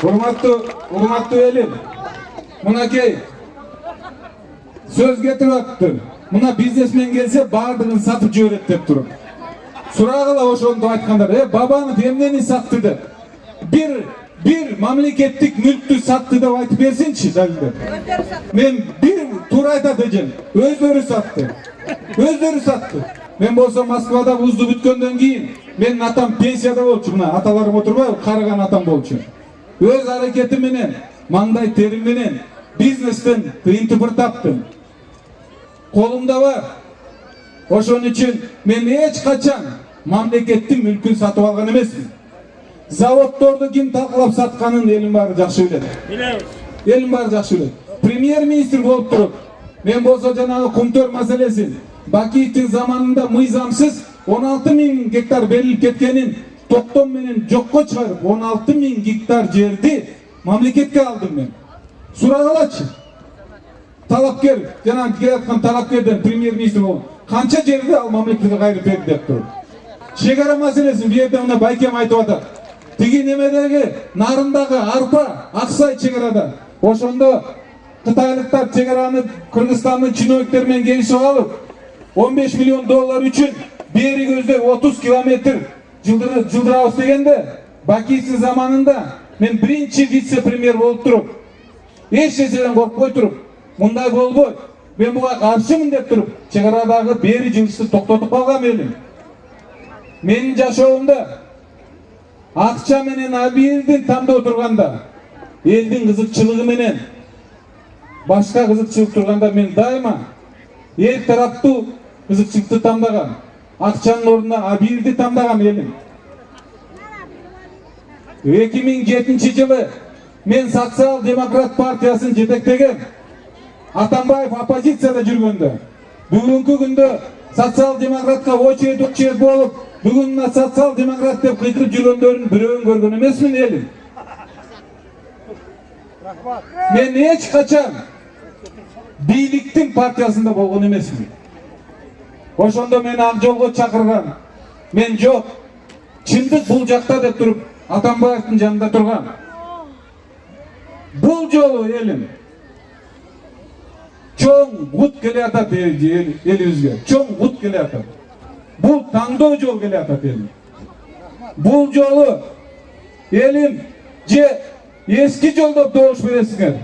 Урматтуу элим, мынакей сөз кетип атты. Мына бизнесмен келсе бардығын сатып жиберет деп туруп. Сурагыла ошондо айткандар, бабаны эмнени сатты деп. Bir мамлекеттик мүлктү сатты деп айтып берсинчи, далилдеп. Мен бир туура айтат эжем, өздөрү сатты. Мен болсо Москвада вузду бүткөндөн кийин, менин атам пенсияда болчу, мына аталарым отурбайбы, карыган атам болчу. Өз аракети менен, маңдай терим менен бизнестен тыйынтыпыр таптым. Колумда бар. Ошон үчүн мен эч качан мамлекеттин мүлкүн сатып алган эмесмин. Заводдорду ким талкалап сатканын элим баары жакшы билет. Элим баары жакшы билет. Премьер-министр болуп туруп, мен болсо жанагы кумтөр маселесин Бакиевдин заманында мыйзамсыз 16.000 гектар берилип кеткенин токтом менен жокко чыгарып, 16.000 гектар жерди мамлекетке алдым мен. Сурагылачы. Талапкер, жанагы келаткан талапкерден премьер-министр болуп, канча жерди ал мамлекетке кайрып берди деп туруп. Чегара маселесин бу жерде мына байкем айтып атат. Тиги немедеги нарындагы арпа, Аксай чегарада. Ошондо кытайлыктар чегараны Кыргызстандын чиновниктери менен келишип алып, $15 миллион үчүн бери көздөп 30 километр жылдырабыз дегенде, Бакиевдин заманында мен биринчи вице-премьер болуп туруп, эч нерседен коркпой туруп, мындай болбойт, мен буга каршымын деп туруп, чегарадагы бери жылышты токтотуп калгам элим. Менин жашоомдо акча менен абийирдин тамда отурганда, элдин кызыкчылыгы менен башка кызыкчылык турганда мен дайыма эл тараптуу кызыкчылыкты тамдагам. Акчанын ордуна абийирди тамдагам элим. 2007 жылы мен Социал-демократ партиясын жетектеген Атамбаев оппозицияда жүргөндө, бүгүнкү күндө социал-демократка очередь болуп, бүгүн социал-демократ деп кыйкырып жүргөндөрдүн бирөөнүн көргөн эмесмин элим. Мен эч качан бийликтин партиясында болгон эмесмин. Ошондо мени ак жолго чакырган. Мен жок, чындык бул жакта деп туруп, Атамбаевдин жанында турган. Бул жолу элим чоң бут келе атат элибизге. Чоң бут келе атат. Бул таңдоо жол келе атат элим. Бул жолу элим же эски жолдо добуш бересиңер,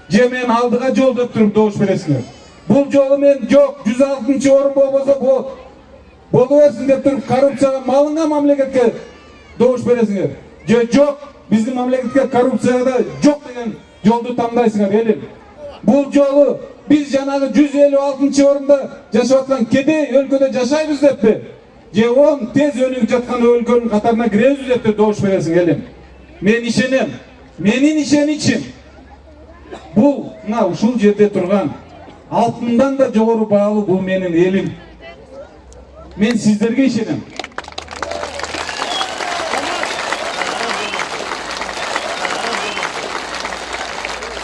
же мен алдыга жол деп туруп добуш бересиңер. Бул жолу мен жок, 106 орун болбосо боло берсин деп туруп, коррупцияга малыңа мамлекетке добуш бересиңер. Же жок, биздин мамлекетке коррупцияда жок деген жолду тандайсыңар элим. Бул жолу биз жанагы 156 орунда жашап аткан кедей өлкөдө жашайбыз деппи? Же 10 тез өнүгүп жаткан өлкөнүн катарына киребиз деп добуш бересиң элим. Мен ишенем. Менин ишеничим бул мына ушул жерде турган алтындан да жогору баалуу бул менин элим. Мен сиздерге ишенем.